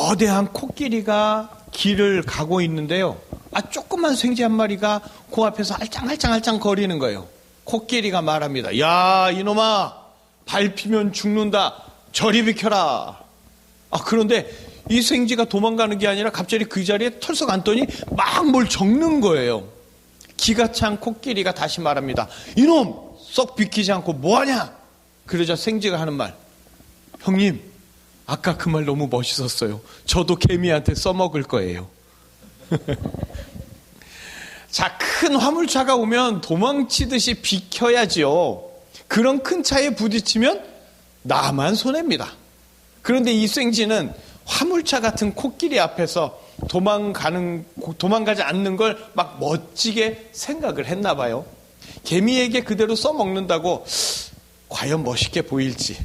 거대한 코끼리가 길을 가고 있는데요. 조그만 생쥐 한 마리가 그 앞에서 알짱알짱 거리는 거예요. 코끼리가 말합니다. 야, 이놈아, 밟히면 죽는다. 저리 비켜라. 그런데 이 생쥐가 도망가는 게 아니라 갑자기 그 자리에 털썩 앉더니 막 뭘 적는 거예요. 기가 찬 코끼리가 다시 말합니다. 이놈, 썩 비키지 않고 뭐하냐? 그러자 생쥐가 하는 말. 형님, 아까 그 말 너무 멋있었어요. 저도 개미한테 써먹을 거예요. 자, 큰 화물차가 오면 도망치듯이 비켜야지요. 그런 큰 차에 부딪히면 나만 손해입니다. 그런데 이 생쥐는 화물차 같은 코끼리 앞에서 도망가지 않는 걸 막 멋지게 생각을 했나 봐요. 개미에게 그대로 써먹는다고 과연 멋있게 보일지.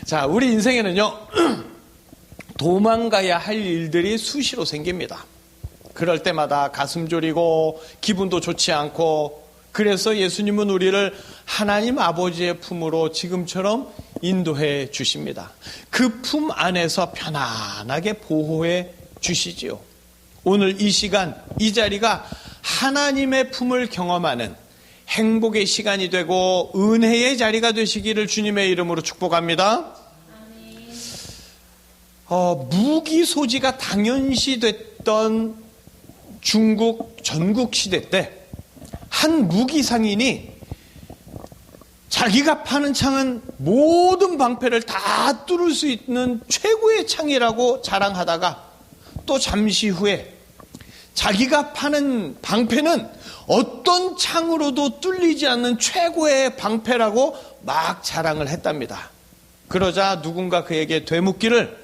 자, 우리 인생에는요, 도망가야 할 일들이 수시로 생깁니다. 그럴 때마다 가슴 졸이고 기분도 좋지 않고, 그래서 예수님은 우리를 하나님 아버지의 품으로 지금처럼 인도해 주십니다. 그 품 안에서 편안하게 보호해 주시지요. 오늘 이 시간, 이 자리가 하나님의 품을 경험하는 행복의 시간이 되고 은혜의 자리가 되시기를 주님의 이름으로 축복합니다. 무기 소지가 당연시됐던 중국 전국시대 때 한 무기 상인이 자기가 파는 창은 모든 방패를 다 뚫을 수 있는 최고의 창이라고 자랑하다가 또 잠시 후에 자기가 파는 방패는 어떤 창으로도 뚫리지 않는 최고의 방패라고 막 자랑을 했답니다. 그러자 누군가 그에게 되묻기를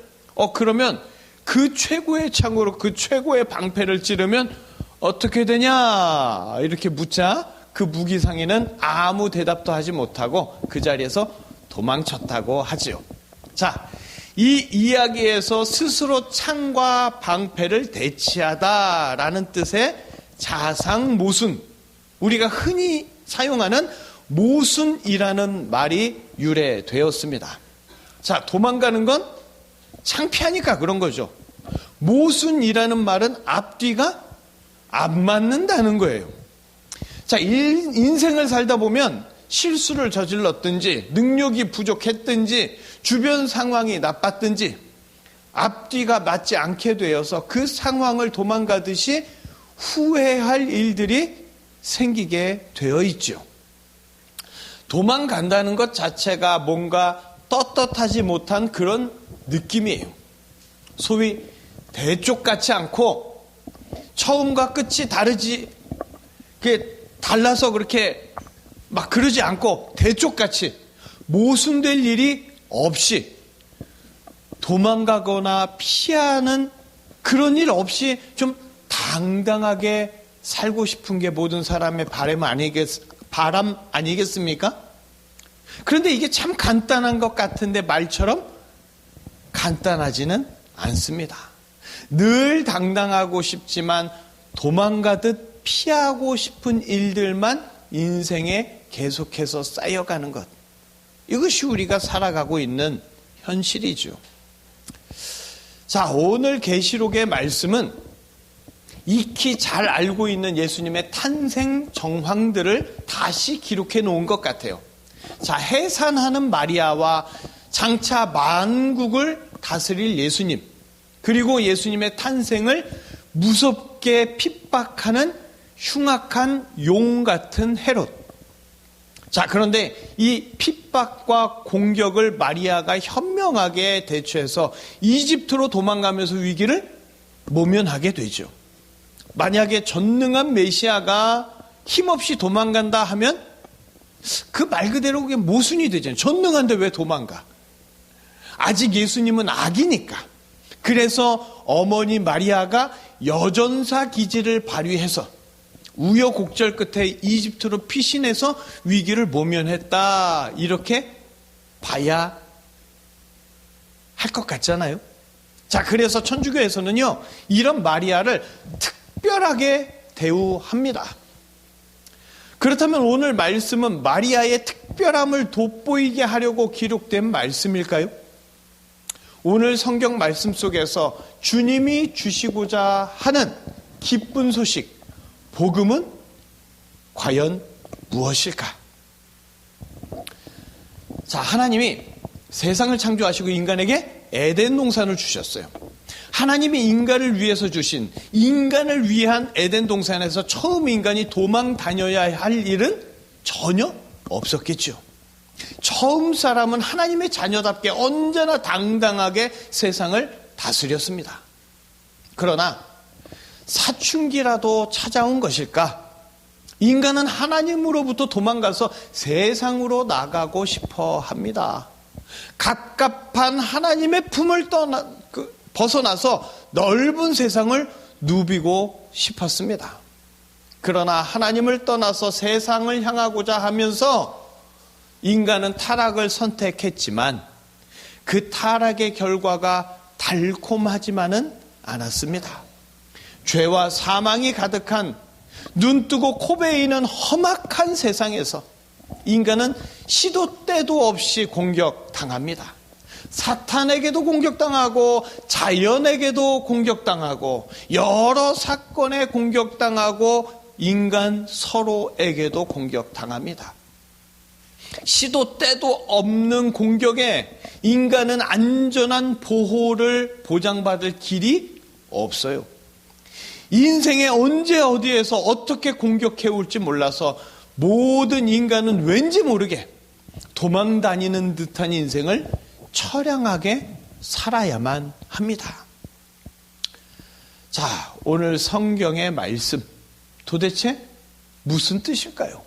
그러면 그 최고의 창으로 그 최고의 방패를 찌르면 어떻게 되냐 이렇게 묻자 그 무기상인은 아무 대답도 하지 못하고 그 자리에서 도망쳤다고 하지요. 자, 이 이야기에서 스스로 창과 방패를 대치하다라는 뜻의 자상모순, 우리가 흔히 사용하는 모순이라는 말이 유래되었습니다. 자, 도망가는 건 창피하니까 그런 거죠. 모순이라는 말은 앞뒤가 안 맞는다는 거예요. 자, 인생을 살다 보면 실수를 저질렀든지 능력이 부족했든지 주변 상황이 나빴든지 앞뒤가 맞지 않게 되어서 그 상황을 도망가듯이 후회할 일들이 생기게 되어 있죠. 도망간다는 것 자체가 뭔가 떳떳하지 못한 그런 느낌이에요. 소위 대쪽같지 않고 처음과 끝이 달라서 그렇게 막 그러지 않고 대쪽같이 모순될 일이 없이 도망가거나 피하는 그런 일 없이 좀 당당하게 살고 싶은 게 모든 사람의 바람 아니겠습니까? 그런데 이게 참 간단한 것 같은데 말처럼 간단하지는 않습니다. 늘 당당하고 싶지만 도망가듯 피하고 싶은 일들만 인생에 계속해서 쌓여가는 것. 이것이 우리가 살아가고 있는 현실이죠. 자, 오늘 계시록의 말씀은 익히 잘 알고 있는 예수님의 탄생 정황들을 다시 기록해 놓은 것 같아요. 자, 해산하는 마리아와 장차 만국을 다스릴 예수님, 그리고 예수님의 탄생을 무섭게 핍박하는 흉악한 용 같은 헤롯. 자, 그런데 이 핍박과 공격을 마리아가 현명하게 대처해서 이집트로 도망가면서 위기를 모면하게 되죠. 만약에 전능한 메시아가 힘없이 도망간다 하면 그 말 그대로 그게 모순이 되잖아요. 전능한데 왜 도망가? 아직 예수님은 아기니까. 그래서 어머니 마리아가 여전사 기질을 발휘해서 우여곡절 끝에 이집트로 피신해서 위기를 모면했다, 이렇게 봐야 할 것 같잖아요. 자, 그래서 천주교에서는요, 이런 마리아를 특별하게 대우합니다. 그렇다면 오늘 말씀은 마리아의 특별함을 돋보이게 하려고 기록된 말씀일까요? 오늘 성경 말씀 속에서 주님이 주시고자 하는 기쁜 소식, 복음은 과연 무엇일까? 자, 하나님이 세상을 창조하시고 인간에게 에덴 동산을 주셨어요. 하나님이 인간을 위해서 주신, 인간을 위한 에덴 동산에서 처음 인간이 도망 다녀야 할 일은 전혀 없었겠죠. 처음 사람은 하나님의 자녀답게 언제나 당당하게 세상을 다스렸습니다. 그러나 사춘기라도 찾아온 것일까? 인간은 하나님으로부터 도망가서 세상으로 나가고 싶어 합니다. 갑갑한 하나님의 품을 벗어나서 넓은 세상을 누비고 싶었습니다. 그러나 하나님을 떠나서 세상을 향하고자 하면서 인간은 타락을 선택했지만 그 타락의 결과가 달콤하지만은 않았습니다. 죄와 사망이 가득한 눈뜨고 코 베이는 험악한 세상에서 인간은 시도 때도 없이 공격당합니다. 사탄에게도 공격당하고 자연에게도 공격당하고 여러 사건에 공격당하고 인간 서로에게도 공격당합니다. 시도 때도 없는 공격에 인간은 안전한 보호를 보장받을 길이 없어요. 인생에 언제 어디에서 어떻게 공격해 올지 몰라서 모든 인간은 왠지 모르게 도망 다니는 듯한 인생을 처량하게 살아야만 합니다. 자, 오늘 성경의 말씀 도대체 무슨 뜻일까요?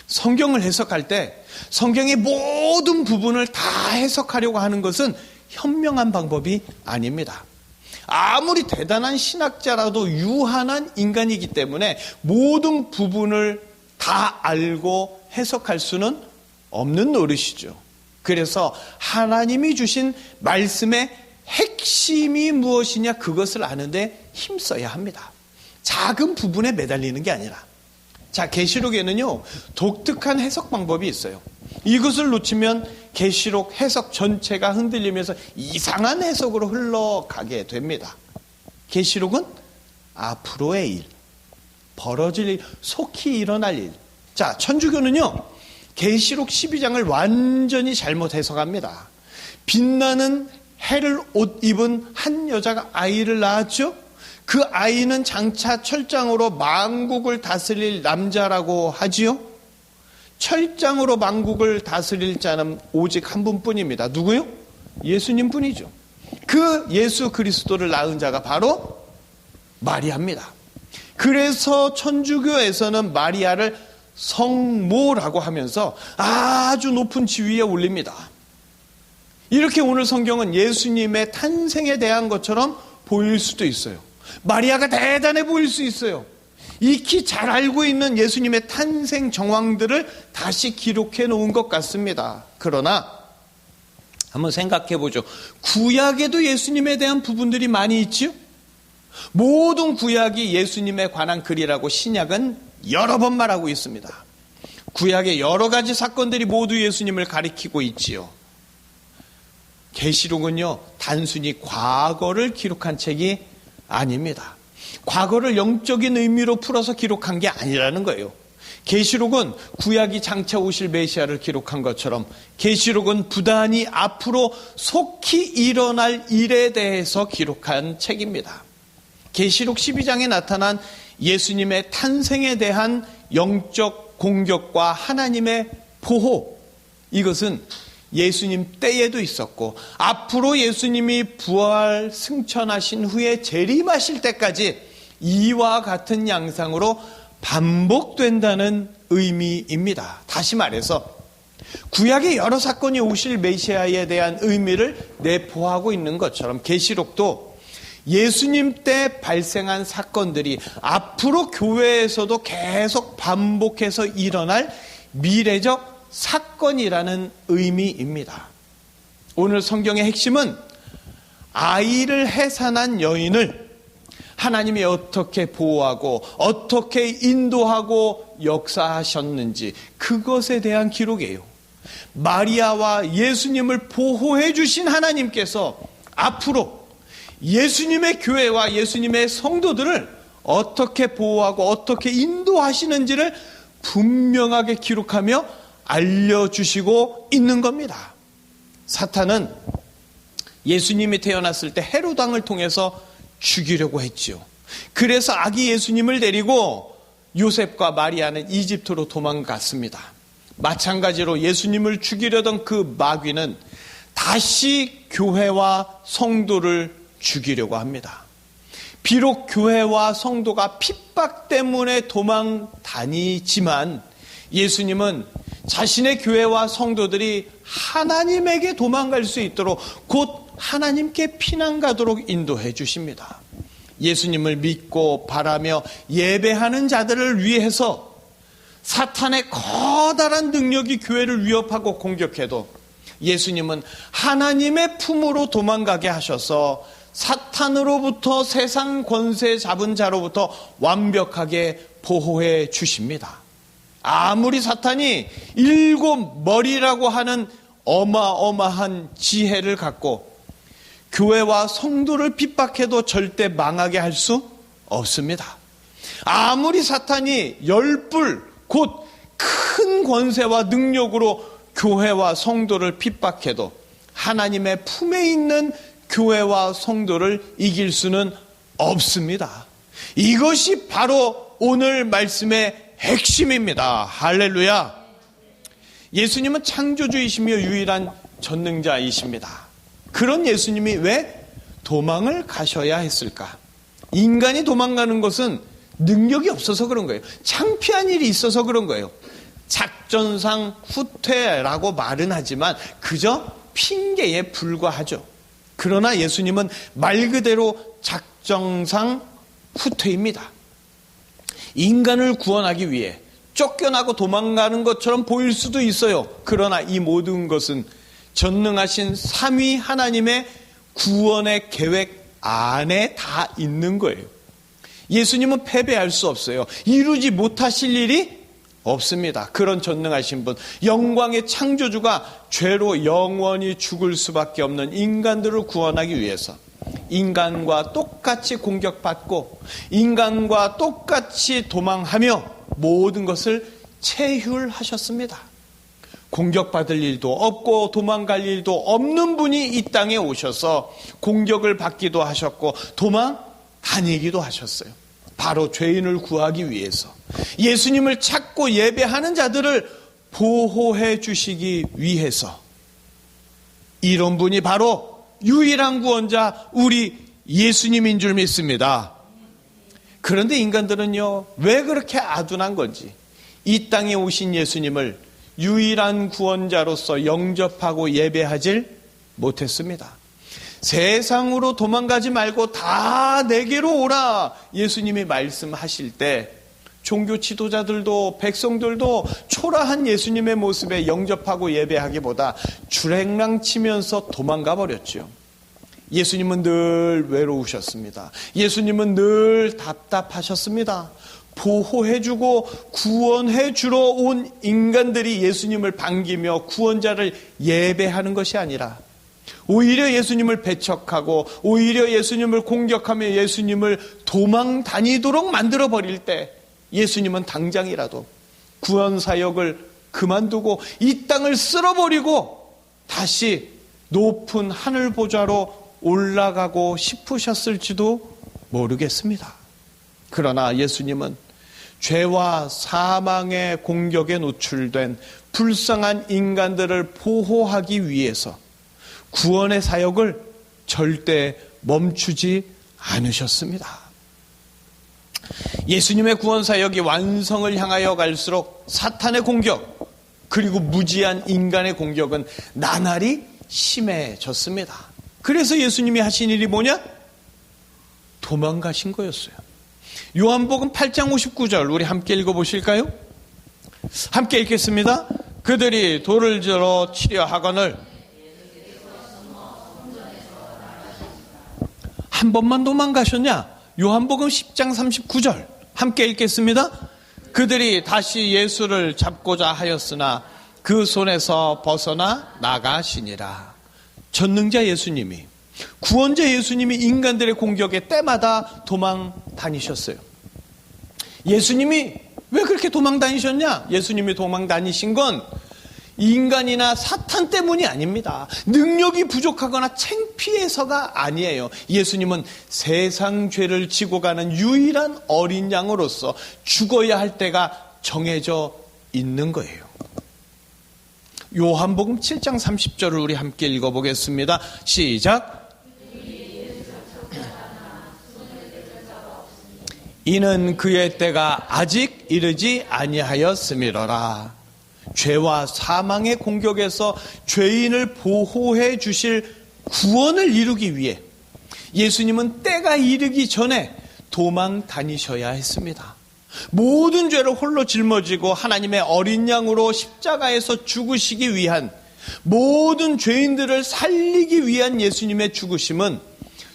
성경을 해석할 때 성경의 모든 부분을 다 해석하려고 하는 것은 현명한 방법이 아닙니다. 아무리 대단한 신학자라도 유한한 인간이기 때문에 모든 부분을 다 알고 해석할 수는 없는 노릇이죠. 그래서 하나님이 주신 말씀의 핵심이 무엇이냐 그것을 아는데 힘써야 합니다. 작은 부분에 매달리는 게 아니라. 자, 계시록에는요 독특한 해석 방법이 있어요. 이것을 놓치면 계시록 해석 전체가 흔들리면서 이상한 해석으로 흘러가게 됩니다. 계시록은 앞으로의 일, 벌어질 일, 속히 일어날 일. 자, 천주교는요 계시록 12장을 완전히 잘못 해석합니다. 빛나는 해를 옷 입은 한 여자가 아이를 낳았죠. 그 아이는 장차 철장으로 만국을 다스릴 남자라고 하지요. 철장으로 만국을 다스릴 자는 오직 한 분뿐입니다. 누구요? 예수님 뿐이죠. 그 예수 그리스도를 낳은 자가 바로 마리아입니다. 그래서 천주교에서는 마리아를 성모라고 하면서 아주 높은 지위에 올립니다. 이렇게 오늘 성경은 예수님의 탄생에 대한 것처럼 보일 수도 있어요. 마리아가 대단해 보일 수 있어요. 익히 잘 알고 있는 예수님의 탄생 정황들을 다시 기록해 놓은 것 같습니다. 그러나 한번 생각해 보죠. 구약에도 예수님에 대한 부분들이 많이 있죠. 모든 구약이 예수님에 관한 글이라고 신약은 여러 번 말하고 있습니다. 구약의 여러 가지 사건들이 모두 예수님을 가리키고 있지요. 계시록은요 단순히 과거를 기록한 책이 아닙니다. 과거를 영적인 의미로 풀어서 기록한 게 아니라는 거예요. 계시록은 구약이 장차 오실 메시아를 기록한 것처럼 계시록은 부단히 앞으로 속히 일어날 일에 대해서 기록한 책입니다. 계시록 12장에 나타난 예수님의 탄생에 대한 영적 공격과 하나님의 보호, 이것은 예수님 때에도 있었고 앞으로 예수님이 부활 승천하신 후에 재림하실 때까지 이와 같은 양상으로 반복된다는 의미입니다. 다시 말해서 구약의 여러 사건이 오실 메시아에 대한 의미를 내포하고 있는 것처럼 계시록도 예수님 때 발생한 사건들이 앞으로 교회에서도 계속 반복해서 일어날 미래적 사건이라는 의미입니다. 오늘 성경의 핵심은 아이를 해산한 여인을 하나님이 어떻게 보호하고 어떻게 인도하고 역사하셨는지 그것에 대한 기록이에요. 마리아와 예수님을 보호해 주신 하나님께서 앞으로 예수님의 교회와 예수님의 성도들을 어떻게 보호하고 어떻게 인도하시는지를 분명하게 기록하며 알려주시고 있는 겁니다. 사탄은 예수님이 태어났을 때 헤롯 왕을 통해서 죽이려고 했지요. 그래서 아기 예수님을 데리고 요셉과 마리아는 이집트로 도망갔습니다. 마찬가지로 예수님을 죽이려던 그 마귀는 다시 교회와 성도를 죽이려고 합니다. 비록 교회와 성도가 핍박 때문에 도망 다니지만 예수님은 자신의 교회와 성도들이 하나님에게 도망갈 수 있도록 곧 하나님께 피난 가도록 인도해 주십니다. 예수님을 믿고 바라며 예배하는 자들을 위해서 사탄의 커다란 능력이 교회를 위협하고 공격해도 예수님은 하나님의 품으로 도망가게 하셔서 사탄으로부터 세상 권세 잡은 자로부터 완벽하게 보호해 주십니다. 아무리 사탄이 7머리라고 하는 어마어마한 지혜를 갖고 교회와 성도를 핍박해도 절대 망하게 할 수 없습니다. 아무리 사탄이 10뿔 곧 큰 권세와 능력으로 교회와 성도를 핍박해도 하나님의 품에 있는 교회와 성도를 이길 수는 없습니다. 이것이 바로 오늘 말씀의 핵심입니다. 할렐루야. 예수님은 창조주이시며 유일한 전능자이십니다. 그런 예수님이 왜 도망을 가셔야 했을까? 인간이 도망가는 것은 능력이 없어서 그런 거예요. 창피한 일이 있어서 그런 거예요. 작전상 후퇴라고 말은 하지만 그저 핑계에 불과하죠. 그러나 예수님은 말 그대로 작전상 후퇴입니다. 인간을 구원하기 위해 쫓겨나고 도망가는 것처럼 보일 수도 있어요. 그러나 이 모든 것은 전능하신 삼위 하나님의 구원의 계획 안에 다 있는 거예요. 예수님은 패배할 수 없어요. 이루지 못하실 일이 없습니다. 그런 전능하신 분, 영광의 창조주가 죄로 영원히 죽을 수밖에 없는 인간들을 구원하기 위해서 인간과 똑같이 공격받고 인간과 똑같이 도망하며 모든 것을 체휼하셨습니다. 공격받을 일도 없고 도망갈 일도 없는 분이 이 땅에 오셔서 공격을 받기도 하셨고 도망 다니기도 하셨어요. 바로 죄인을 구하기 위해서 예수님을 찾고 예배하는 자들을 보호해 주시기 위해서 이런 분이 바로 유일한 구원자 우리 예수님인 줄 믿습니다. 그런데 인간들은요, 왜 그렇게 아둔한 건지 이 땅에 오신 예수님을 유일한 구원자로서 영접하고 예배하질 못했습니다. 세상으로 도망가지 말고 다 내게로 오라 예수님이 말씀하실 때 종교 지도자들도 백성들도 초라한 예수님의 모습에 영접하고 예배하기보다 주랭랑 치면서 도망가 버렸죠. 예수님은 늘 외로우셨습니다. 예수님은 늘 답답하셨습니다. 보호해주고 구원해주러 온 인간들이 예수님을 반기며 구원자를 예배하는 것이 아니라 오히려 예수님을 배척하고 오히려 예수님을 공격하며 예수님을 도망 다니도록 만들어 버릴 때 예수님은 당장이라도 구원 사역을 그만두고 이 땅을 쓸어버리고 다시 높은 하늘 보좌로 올라가고 싶으셨을지도 모르겠습니다. 그러나 예수님은 죄와 사망의 공격에 노출된 불쌍한 인간들을 보호하기 위해서 구원의 사역을 절대 멈추지 않으셨습니다. 예수님의 구원 사역이 완성을 향하여 갈수록 사탄의 공격 그리고 무지한 인간의 공격은 나날이 심해졌습니다. 그래서 예수님이 하신 일이 뭐냐? 도망가신 거였어요. 요한복음 8장 59절 우리 함께 읽어보실까요? 함께 읽겠습니다. 그들이 돌을 들어 치려 하거늘 한 번만 도망가셨냐? 요한복음 10장 39절 함께 읽겠습니다. 그들이 다시 예수를 잡고자 하였으나 그 손에서 벗어나 나가시니라. 전능자 예수님이 구원자 예수님이 인간들의 공격에 때마다 도망 다니셨어요. 예수님이 왜 그렇게 도망 다니셨냐? 예수님이 도망 다니신 건 인간이나 사탄 때문이 아닙니다. 능력이 부족하거나 창피해서가 아니에요. 예수님은 세상 죄를 지고 가는 유일한 어린 양으로서 죽어야 할 때가 정해져 있는 거예요. 요한복음 7장 30절을 우리 함께 읽어보겠습니다. 시작. 이는 그의 때가 아직 이르지 아니하였음이로라. 죄와 사망의 공격에서 죄인을 보호해 주실 구원을 이루기 위해 예수님은 때가 이르기 전에 도망 다니셔야 했습니다. 모든 죄를 홀로 짊어지고 하나님의 어린 양으로 십자가에서 죽으시기 위한, 모든 죄인들을 살리기 위한 예수님의 죽으심은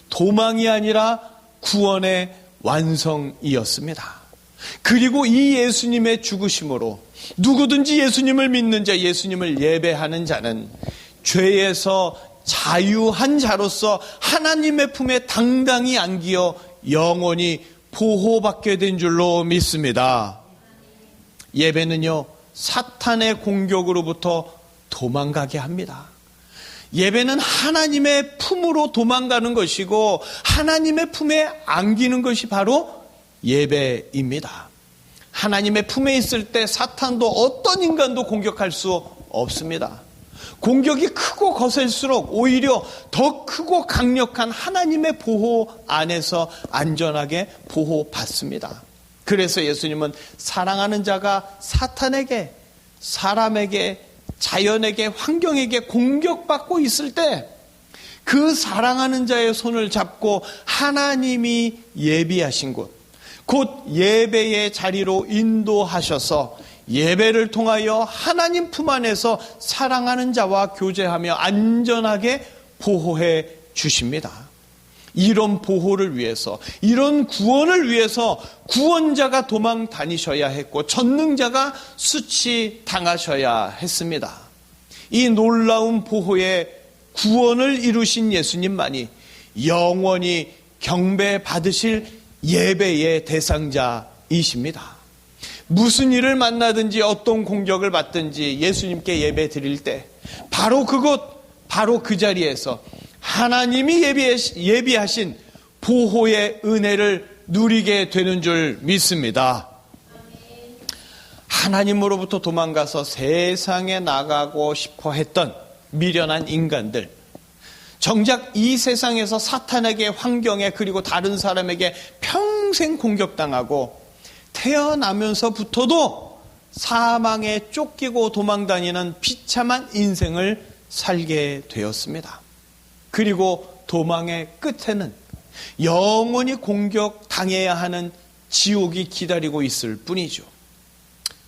도망이 아니라 구원의 완성이었습니다. 그리고 이 예수님의 죽으심으로 누구든지 예수님을 믿는 자, 예수님을 예배하는 자는 죄에서 자유한 자로서 하나님의 품에 당당히 안기어 영원히 보호받게 된 줄로 믿습니다. 예배는요, 사탄의 공격으로부터 도망가게 합니다. 예배는 하나님의 품으로 도망가는 것이고 하나님의 품에 안기는 것이 바로 예배입니다. 하나님의 품에 있을 때 사탄도 어떤 인간도 공격할 수 없습니다. 공격이 크고 거셀수록 오히려 더 크고 강력한 하나님의 보호 안에서 안전하게 보호받습니다. 그래서 예수님은 사랑하는 자가 사탄에게, 사람에게, 자연에게, 환경에게 공격받고 있을 때 그 사랑하는 자의 손을 잡고 하나님이 예비하신 곳, 곧 예배의 자리로 인도하셔서 예배를 통하여 하나님 품 안에서 사랑하는 자와 교제하며 안전하게 보호해 주십니다. 이런 보호를 위해서, 이런 구원을 위해서 구원자가 도망 다니셔야 했고 전능자가 수치당하셔야 했습니다. 이 놀라운 보호의 구원을 이루신 예수님만이 영원히 경배받으실 예배의 대상자이십니다. 무슨 일을 만나든지 어떤 공격을 받든지 예수님께 예배 드릴 때 바로 그곳, 바로 그 자리에서 하나님이 예비하신 보호의 은혜를 누리게 되는 줄 믿습니다. 하나님으로부터 도망가서 세상에 나가고 싶어 했던 미련한 인간들, 정작 이 세상에서 사탄에게, 환경에, 그리고 다른 사람에게 평생 공격당하고 태어나면서부터도 사망에 쫓기고 도망다니는 비참한 인생을 살게 되었습니다. 그리고 도망의 끝에는 영원히 공격당해야 하는 지옥이 기다리고 있을 뿐이죠.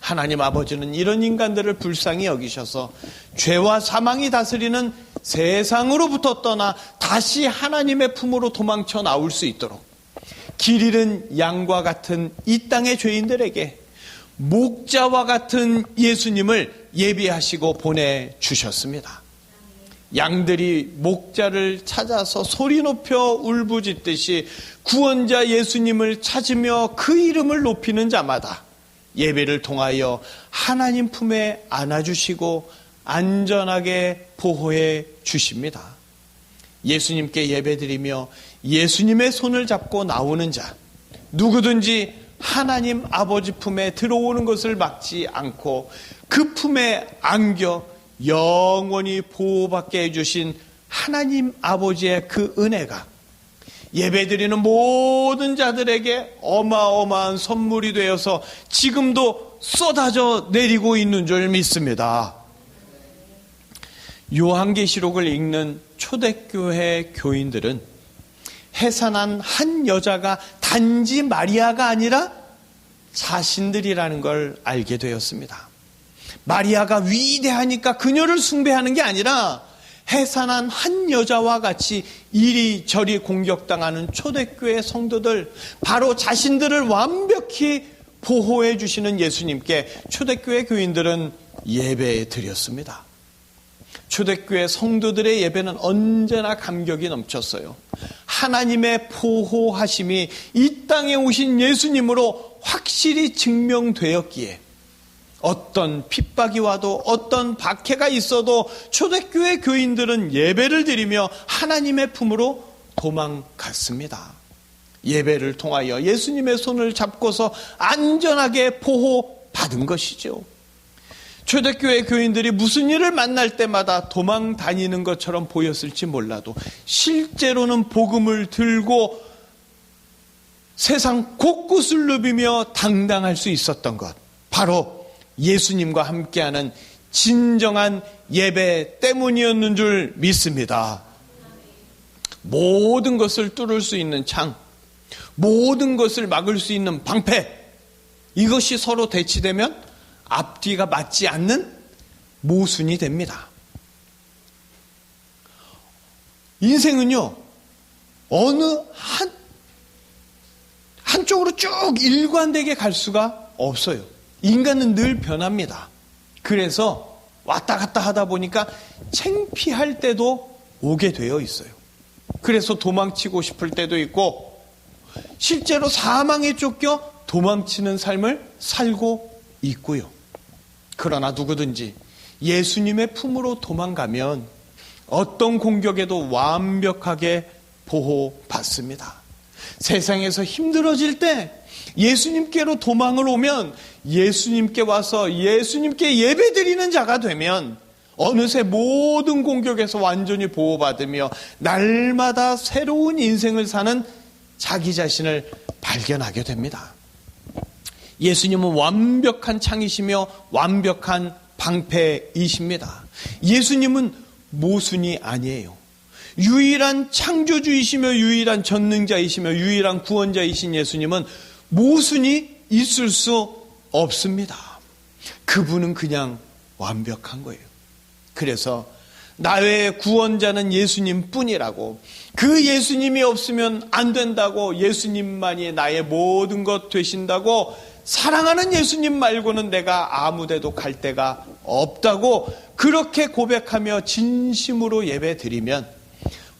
하나님 아버지는 이런 인간들을 불쌍히 여기셔서 죄와 사망이 다스리는 세상으로부터 떠나 다시 하나님의 품으로 도망쳐 나올 수 있도록 길 잃은 양과 같은 이 땅의 죄인들에게 목자와 같은 예수님을 예비하시고 보내주셨습니다. 양들이 목자를 찾아서 소리 높여 울부짖듯이 구원자 예수님을 찾으며 그 이름을 높이는 자마다 예배를 통하여 하나님 품에 안아주시고 안전하게 보호해 주십니다. 예수님께 예배드리며 예수님의 손을 잡고 나오는 자, 누구든지 하나님 아버지 품에 들어오는 것을 막지 않고 그 품에 안겨 영원히 보호받게 해주신 하나님 아버지의 그 은혜가 예배드리는 모든 자들에게 어마어마한 선물이 되어서 지금도 쏟아져 내리고 있는 줄 믿습니다. 요한계시록을 읽는 초대교회 교인들은 해산한 한 여자가 단지 마리아가 아니라 자신들이라는 걸 알게 되었습니다. 마리아가 위대하니까 그녀를 숭배하는 게 아니라 해산한 한 여자와 같이 이리저리 공격당하는 초대교회 성도들, 바로 자신들을 완벽히 보호해 주시는 예수님께 초대교회 교인들은 예배 드렸습니다. 초대교회 성도들의 예배는 언제나 감격이 넘쳤어요. 하나님의 보호하심이 이 땅에 오신 예수님으로 확실히 증명되었기에 어떤 핍박이 와도 어떤 박해가 있어도 초대교회 교인들은 예배를 드리며 하나님의 품으로 도망갔습니다. 예배를 통하여 예수님의 손을 잡고서 안전하게 보호받은 것이죠. 초대교회 교인들이 무슨 일을 만날 때마다 도망 다니는 것처럼 보였을지 몰라도 실제로는 복음을 들고 세상 곳곳을 누비며 당당할 수 있었던 것, 바로 예수님과 함께하는 진정한 예배 때문이었는 줄 믿습니다. 모든 것을 뚫을 수 있는 창, 모든 것을 막을 수 있는 방패, 이것이 서로 대치되면 앞뒤가 맞지 않는 모순이 됩니다. 인생은요, 어느 한쪽으로 쭉 일관되게 갈 수가 없어요. 인간은 늘 변합니다. 그래서 왔다 갔다 하다 보니까 창피할 때도 오게 되어 있어요. 그래서 도망치고 싶을 때도 있고, 실제로 사망에 쫓겨 도망치는 삶을 살고 있고요. 그러나 누구든지 예수님의 품으로 도망가면 어떤 공격에도 완벽하게 보호받습니다. 세상에서 힘들어질 때 예수님께로 도망을 오면, 예수님께 와서 예수님께 예배드리는 자가 되면 어느새 모든 공격에서 완전히 보호받으며 날마다 새로운 인생을 사는 자기 자신을 발견하게 됩니다. 예수님은 완벽한 창이시며 완벽한 방패이십니다. 예수님은 모순이 아니에요. 유일한 창조주이시며 유일한 전능자이시며 유일한 구원자이신 예수님은 모순이 있을 수 없습니다. 그분은 그냥 완벽한 거예요. 그래서 나의 구원자는 예수님 뿐이라고, 그 예수님이 없으면 안 된다고, 예수님만이 나의 모든 것 되신다고, 사랑하는 예수님 말고는 내가 아무 데도 갈 데가 없다고 그렇게 고백하며 진심으로 예배 드리면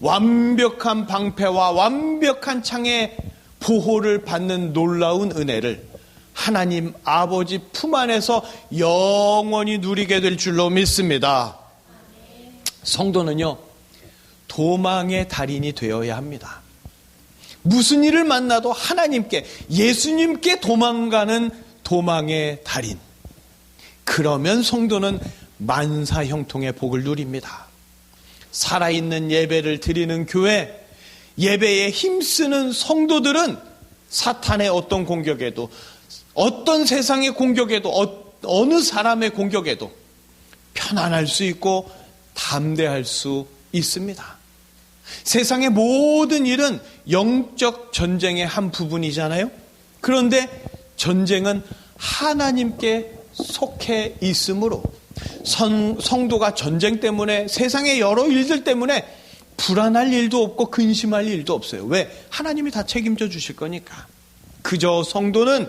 완벽한 방패와 완벽한 창의 보호를 받는 놀라운 은혜를 하나님 아버지 품 안에서 영원히 누리게 될 줄로 믿습니다. 성도는요, 도망의 달인이 되어야 합니다. 무슨 일을 만나도 하나님께, 예수님께 도망가는 도망의 달인. 그러면 성도는 만사형통의 복을 누립니다. 살아있는 예배를 드리는 교회, 예배에 힘쓰는 성도들은 사탄의 어떤 공격에도, 어떤 세상의 공격에도, 어느 사람의 공격에도 편안할 수 있고 담대할 수 있습니다. 세상의 모든 일은 영적 전쟁의 한 부분이잖아요. 그런데 전쟁은 하나님께 속해 있으므로 성도가 전쟁 때문에, 세상의 여러 일들 때문에 불안할 일도 없고 근심할 일도 없어요. 왜? 하나님이 다 책임져 주실 거니까. 그저 성도는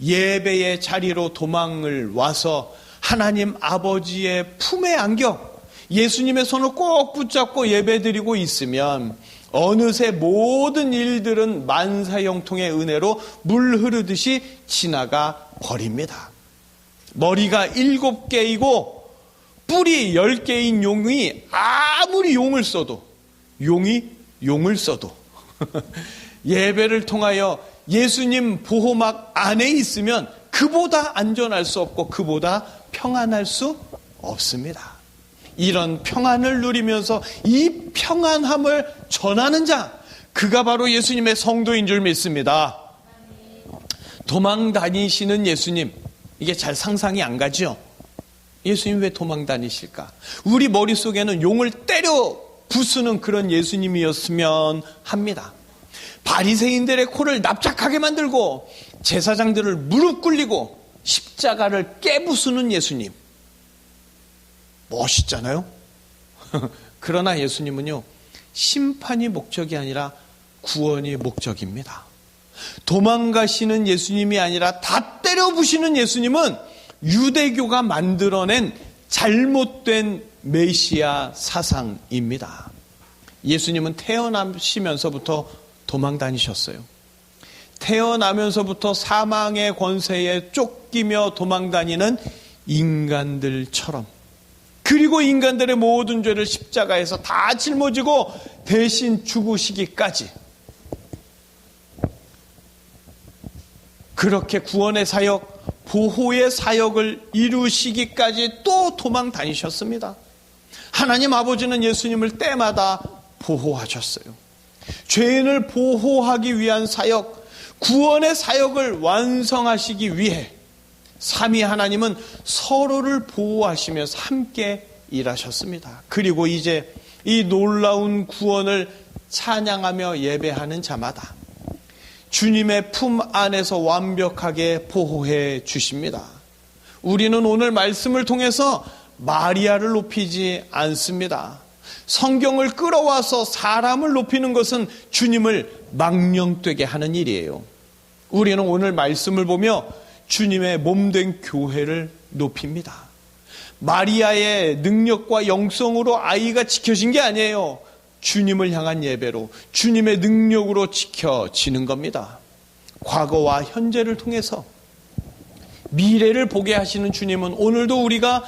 예배의 자리로 도망을 와서 하나님 아버지의 품에 안겨 예수님의 손을 꼭 붙잡고 예배드리고 있으면 어느새 모든 일들은 만사형통의 은혜로 물 흐르듯이 지나가 버립니다. 머리가 7개이고 뿔이 10개인 용이 아무리 용을 써도, 용이 용을 써도 예배를 통하여 예수님 보호막 안에 있으면 그보다 안전할 수 없고 그보다 평안할 수 없습니다. 이런 평안을 누리면서 이 평안함을 전하는 자, 그가 바로 예수님의 성도인 줄 믿습니다. 도망 다니시는 예수님, 이게 잘 상상이 안 가죠? 예수님 왜 도망 다니실까? 우리 머릿속에는 용을 때려 부수는 그런 예수님이었으면 합니다. 바리새인들의 코를 납작하게 만들고 제사장들을 무릎 꿇리고 십자가를 깨부수는 예수님, 멋있잖아요? 그러나 예수님은요, 심판이 목적이 아니라 구원이 목적입니다. 도망가시는 예수님이 아니라 다 때려 부시는 예수님은 유대교가 만들어낸 잘못된 메시아 사상입니다. 예수님은 태어나시면서부터 도망 다니셨어요. 태어나면서부터 사망의 권세에 쫓기며 도망 다니는 인간들처럼, 그리고 인간들의 모든 죄를 십자가에서 다 짊어지고 대신 죽으시기까지, 그렇게 구원의 사역, 보호의 사역을 이루시기까지 또 도망 다니셨습니다. 하나님 아버지는 예수님을 때마다 보호하셨어요. 죄인을 보호하기 위한 사역, 구원의 사역을 완성하시기 위해 삼위 하나님은 서로를 보호하시면서 함께 일하셨습니다. 그리고 이제 이 놀라운 구원을 찬양하며 예배하는 자마다 주님의 품 안에서 완벽하게 보호해 주십니다. 우리는 오늘 말씀을 통해서 마리아를 높이지 않습니다. 성경을 끌어와서 사람을 높이는 것은 주님을 망령되게 하는 일이에요. 우리는 오늘 말씀을 보며 주님의 몸된 교회를 높입니다. 마리아의 능력과 영성으로 아이가 지켜진 게 아니에요. 주님을 향한 예배로, 주님의 능력으로 지켜지는 겁니다. 과거와 현재를 통해서 미래를 보게 하시는 주님은 오늘도 우리가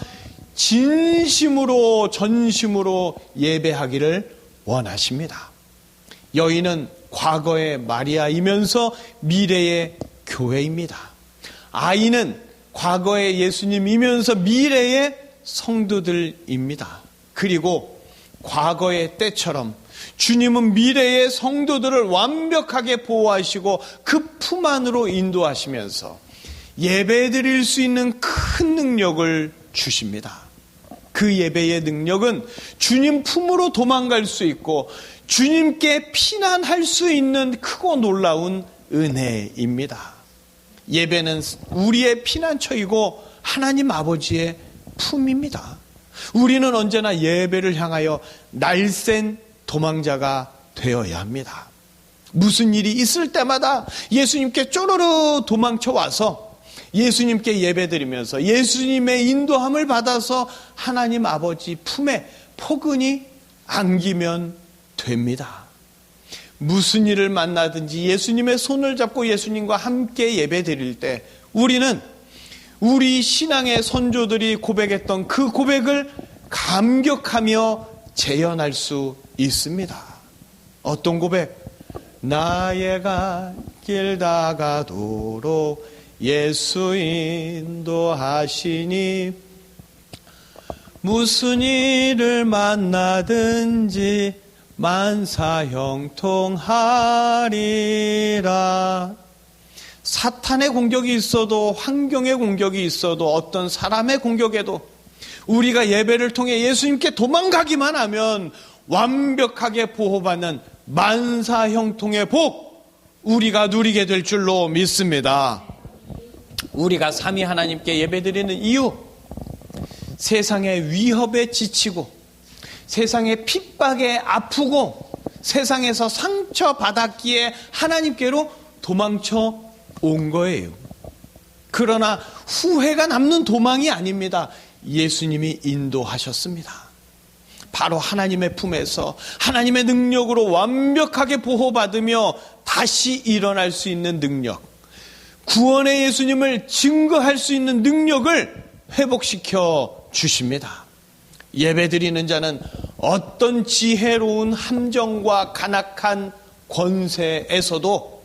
진심으로 전심으로 예배하기를 원하십니다. 여인은 과거의 마리아이면서 미래의 교회입니다. 아이는 과거의 예수님이면서 미래의 성도들입니다. 그리고 과거의 때처럼 주님은 미래의 성도들을 완벽하게 보호하시고 그 품 안으로 인도하시면서 예배드릴 수 있는 큰 능력을 주십니다. 그 예배의 능력은 주님 품으로 도망갈 수 있고 주님께 피난할 수 있는 크고 놀라운 은혜입니다. 예배는 우리의 피난처이고 하나님 아버지의 품입니다. 우리는 언제나 예배를 향하여 날쌘 도망자가 되어야 합니다. 무슨 일이 있을 때마다 예수님께 쪼르르 도망쳐 와서 예수님께 예배드리면서 예수님의 인도함을 받아서 하나님 아버지 품에 포근히 안기면 됩니다. 무슨 일을 만나든지 예수님의 손을 잡고 예수님과 함께 예배드릴 때 우리는 우리 신앙의 선조들이 고백했던 그 고백을 감격하며 재현할 수 있습니다. 어떤 고백? 나의 갈 다 가도록 예수 인도하시니 무슨 일을 만나든지 만사형통하리라. 사탄의 공격이 있어도 환경의 공격이 있어도 어떤 사람의 공격에도 우리가 예배를 통해 예수님께 도망가기만 하면 완벽하게 보호받는 만사형통의 복 우리가 누리게 될 줄로 믿습니다. 우리가 삼위 하나님께 예배드리는 이유, 세상의 위협에 지치고 세상의 핍박에 아프고 세상에서 상처받았기에 하나님께로 도망쳐 온 거예요. 그러나 후회가 남는 도망이 아닙니다. 예수님이 인도하셨습니다. 바로 하나님의 품에서 하나님의 능력으로 완벽하게 보호받으며 다시 일어날 수 있는 능력, 구원의 예수님을 증거할 수 있는 능력을 회복시켜 주십니다. 예배드리는 자는 어떤 지혜로운 함정과 간악한 권세에서도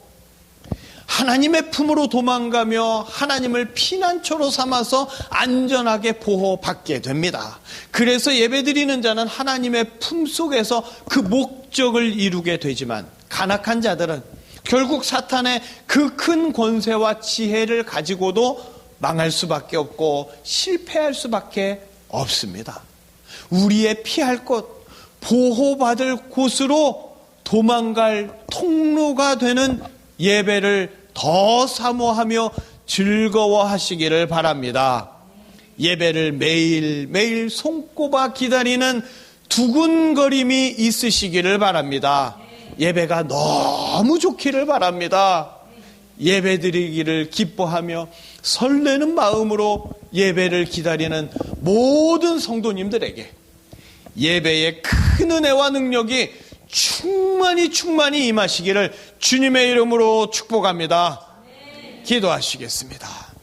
하나님의 품으로 도망가며 하나님을 피난처로 삼아서 안전하게 보호받게 됩니다. 그래서 예배드리는 자는 하나님의 품 속에서 그 목적을 이루게 되지만 간악한 자들은 결국 사탄의 그 큰 권세와 지혜를 가지고도 망할 수밖에 없고 실패할 수밖에 없습니다. 우리의 피할 곳, 보호받을 곳으로 도망갈 통로가 되는 예배를 더 사모하며 즐거워하시기를 바랍니다. 예배를 매일매일 손꼽아 기다리는 두근거림이 있으시기를 바랍니다. 예배가 너무 좋기를 바랍니다. 예배드리기를 기뻐하며 설레는 마음으로 예배를 기다리는 모든 성도님들에게 예배의 큰 은혜와 능력이 충만히 임하시기를 주님의 이름으로 축복합니다. 기도하시겠습니다.